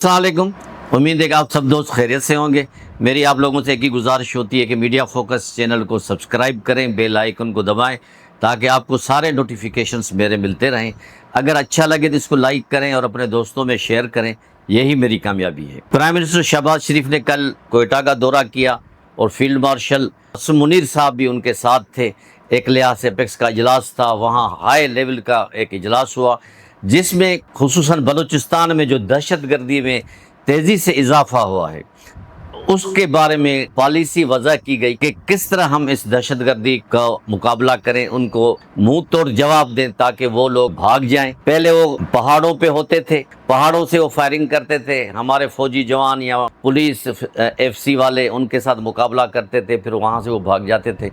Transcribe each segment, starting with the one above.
अस्सलाम वालेकुम। उम्मीद है कि आप सब दोस्त खैरियत से होंगे। मेरी आप लोगों से एक ही गुजारिश होती है कि मीडिया फोकस चैनल को सब्सक्राइब करें, बेल आइकन को दबाएं ताकि आपको सारे नोटिफिकेशंस मेरे मिलते रहें। अगर अच्छा लगे तो इसको लाइक करें और अपने दोस्तों में शेयर करें, यही मेरी कामयाबी है। प्राइम मिनिस्टर शहबाज शरीफ ने कल कोयटा का दौरा किया और फील्ड मार्शल मुनीर साहब भी उनके साथ थे। एक लिहाज एपेक्स का इजलास था, वहाँ हाई लेवल का एक इजलास हुआ जिसमें खुसूसन बलूचिस्तान में जो दहशत गर्दी में तेज़ी से इजाफा हुआ है उसके बारे में पॉलिसी वज़ा की गई कि किस तरह हम इस दहशत गर्दी का मुकाबला करें, उनको मुंह तोड़ जवाब दें ताकि वो लोग भाग जाएं। पहले वो पहाड़ों पे होते थे, पहाड़ों से वो फायरिंग करते थे, हमारे फौजी जवान या पुलिस एफसी वाले उनके साथ मुकाबला करते थे, फिर वहाँ से वो भाग जाते थे।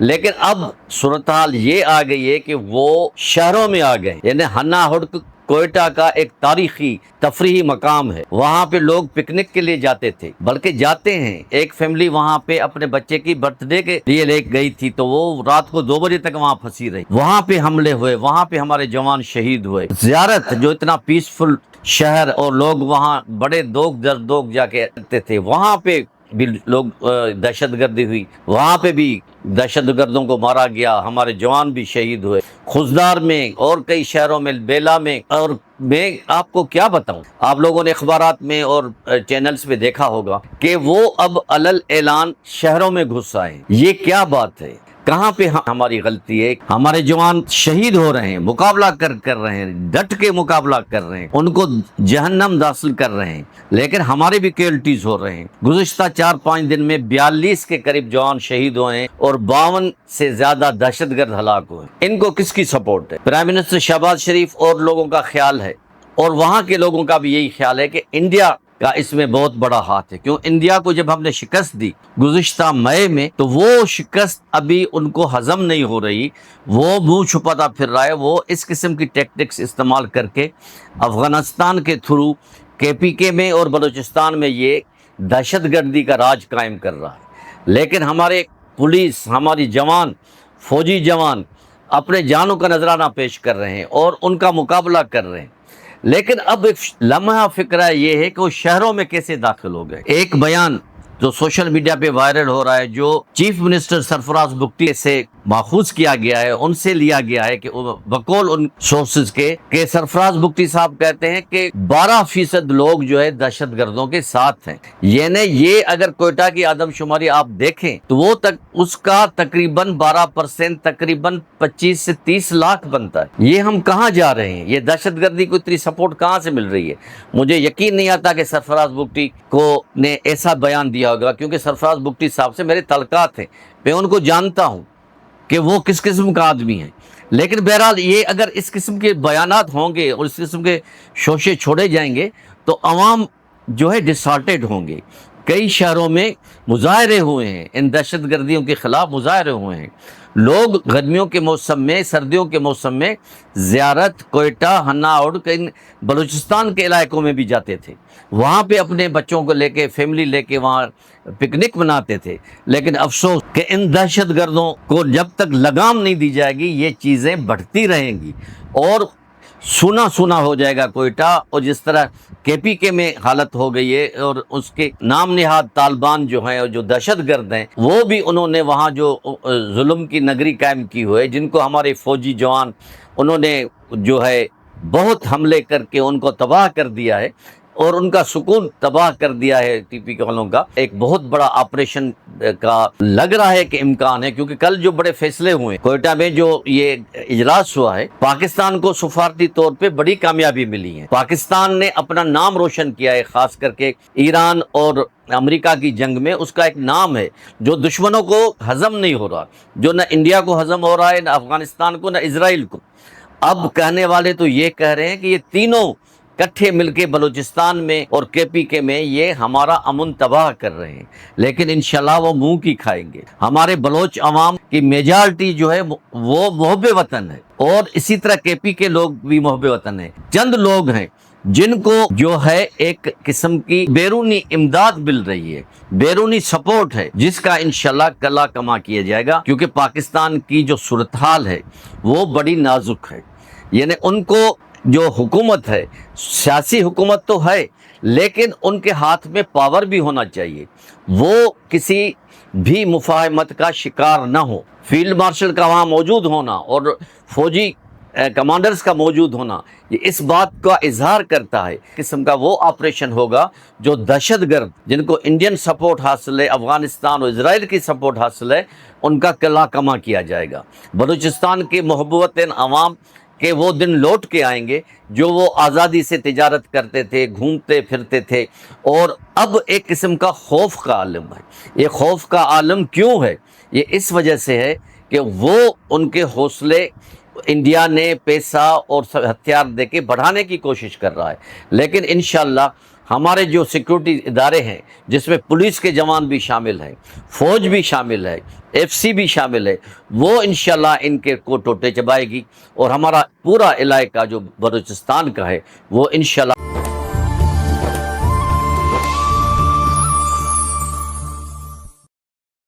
लेकिन अब सूरत हाल ये आ गई है कि वो शहरों में आ गए, यानी हन्ना हुड्क कोयटा का एक तारीखी तफरीही मकाम है। वहाँ पे लोग पिकनिक के लिए जाते थे, बल्कि जाते हैं। एक फैमिली वहाँ पे अपने बच्चे की बर्थडे के लिए ले गई थी तो वो रात को 2 बजे तक वहाँ फंसी रही। वहाँ पे हमले हुए, वहाँ पे हमारे जवान शहीद हुए। ज़ियारत जो इतना पीसफुल शहर और लोग वहाँ बड़े दोग दर दोग जाके रहते थे, वहाँ पे भी लोग दहशत गर्दी हुई, वहाँ पे भी दहशत गर्दों को मारा गया, हमारे जवान भी शहीद हुए। खुजदार में और कई शहरों में, बेला में, और मैं आपको क्या बताऊं, आप लोगों ने अखबारात में और चैनल्स पे देखा होगा कि वो अब अलल ऐलान शहरों में घुस आए। ये क्या बात है? कहाँ पे हमारी गलती है? हमारे जवान शहीद हो रहे हैं, मुकाबला कर रहे हैं, डट के मुकाबला कर रहे हैं, उनको जहन्नम दाखिल कर रहे हैं, लेकिन हमारे भी कैजुअल्टीज हो रहे हैं। गुज़िश्ता 4-5 दिन में 42 के करीब जवान शहीद हुए हैं और 52 से ज्यादा दहशतगर्द हलाक हुए। इनको किसकी सपोर्ट है? प्राइम मिनिस्टर शहबाज शरीफ और लोगों का ख्याल है, और वहाँ के लोगों का भी यही ख्याल है कि इंडिया का इसमें बहुत बड़ा हाथ है। क्यों? इंडिया को जब हमने शिकस्त दी गुज़िश्ता मई में, तो वो शिकस्त अभी उनको हजम नहीं हो रही, वो मुंह छुपाता फिर रहा है। वो इस किस्म की टेक्टिक्स इस्तेमाल करके अफगानिस्तान के थ्रू केपीके में और बलूचिस्तान में ये दहशत गर्दी का राज कायम कर रहा है। लेकिन हमारे पुलिस, हमारी जवान, फौजी जवान अपने जानों का नजराना पेश कर रहे हैं और उनका मुकाबला कर रहे हैं। लेकिन अब एक लम्हा फिक्रा ये है कि वो शहरों में कैसे दाखिल हो गए। एक बयान जो सोशल मीडिया पे वायरल हो रहा है, जो चीफ मिनिस्टर सरफराज बुगटी से माखूज किया गया है, उनसे लिया गया है कि बकौल उन सोर्सेज के सरफराज बुगटी साहब कहते हैं कि 12% लोग जो है दहशत गर्दों के साथ हैं। यानी ये अगर कोयटा की आदमशुमारी आप देखें तो वो तक उसका तकरीबन 12%, तकरीबन 25 से 30 लाख बनता है। ये हम कहाँ जा रहे हैं? ये दहशत गर्दी को इतनी सपोर्ट कहाँ से मिल रही है? मुझे यकीन नहीं आता कि सरफराज बुगटी को ने ऐसा बयान दिया होगा, क्योंकि सरफराज बुगटी साहब से मेरे तल्कात हैं, मैं उनको जानता हूँ कि वो किस किस्म का आदमी है। लेकिन बहरहाल ये अगर इस किस्म के बयानात होंगे और इस किस्म के शोशे छोड़े जाएंगे तो अवाम जो है डिसऑर्टेड होंगे। कई शहरों में मुजाहरे हुए हैं, इन दहशत गर्दियों के खिलाफ मुजाहरे हुए हैं। लोग गर्मियों के मौसम में, सर्दियों के मौसम में ज़ियारत कोयटा, हन्ना और इन बलूचिस्तान के इलाकों में भी जाते थे, वहाँ पे अपने बच्चों को लेके, फैमिली लेके वहाँ पिकनिक मनाते थे। लेकिन अफसोस कि इन दहशत गर्दों को जब तक लगाम नहीं दी जाएगी ये चीज़ें बढ़ती रहेंगी और सुना सुना हो जाएगा कोयटा। और जिस तरह केपीके में हालत हो गई है और उसके नाम निहाद तालिबान जो हैं और जो दहशत गर्द हैं, वो भी उन्होंने वहाँ जो जुल्म की नगरी कायम की हुई है, जिनको हमारे फौजी जवान उन्होंने जो है बहुत हमले करके उनको तबाह कर दिया है और उनका सुकून तबाह कर दिया है। टीपीके वालों का एक बहुत बड़ा ऑपरेशन का लग रहा है कि इम्कान है, क्योंकि कल जो बड़े फैसले हुए कोयटा में, जो ये इजलास हुआ है, पाकिस्तान को सफारती तौर पे बड़ी कामयाबी मिली है। पाकिस्तान ने अपना नाम रोशन किया है, खास करके ईरान और अमेरिका की जंग में उसका एक नाम है जो दुश्मनों को हजम नहीं हो रहा, जो न इंडिया को हजम हो रहा है, न अफगानिस्तान को, न इजराइल को। अब कहने वाले तो ये कह रहे हैं कि ये तीनों इकट्ठे मिलके बलूचिस्तान में और केपीके में ये हमारा अमन तबाह कर रहे हैं, लेकिन इंशाल्लाह वो मुंह की खाएंगे। हमारे बलोच अवाम की मेजॉरिटी जो है वो मोहब्बे वतन है और इसी तरह केपीके लोग भी मोहब्बे वतन है। चंद लोग हैं जिनको जो है एक किस्म की बैरूनी इमदाद मिल रही है, बैरूनी सपोर्ट है, जिसका इंशाल्लाह कला कमा किया जाएगा, क्योंकि पाकिस्तान की जो सूरत हाल है वो बड़ी नाजुक है। यानी उनको जो हुकूमत है, सियासी हुकूमत तो है, لیکن ان کے ہاتھ میں پاور بھی ہونا چاہیے، وہ کسی بھی مفاہمت کا شکار نہ ہو۔ فیلڈ مارشل کا وہاں موجود ہونا اور فوجی کمانڈرز کا موجود ہونا یہ اس بات کا اظہار کرتا ہے قسم کا وہ آپریشن ہوگا جو دہشت گرد جن کو انڈین سپورٹ حاصل ہے، افغانستان اور اسرائیل کی سپورٹ حاصل ہے، ان کا قلعہ کما کیا جائے گا۔ بلوچستان کے محبوبۃ عوام کہ وہ دن لوٹ کے آئیں گے جو وہ آزادی سے تجارت کرتے تھے، گھومتے پھرتے تھے، اور اب ایک قسم کا خوف کا عالم ہے۔ یہ خوف کا عالم کیوں ہے؟ یہ اس وجہ سے ہے کہ وہ ان کے حوصلے انڈیا نے پیسہ اور ہتھیار دے کے بڑھانے کی کوشش کر رہا ہے، لیکن انشاءاللہ ہمارے جو سیکورٹی ادارے ہیں جس میں پولیس کے جوان بھی شامل ہیں، فوج بھی شامل ہے، ایف سی بھی شامل ہے، وہ انشاءاللہ ان کے کو ٹوٹے چبائے گی، اور ہمارا پورا علاقہ جو بلوچستان کا ہے وہ انشاءاللہ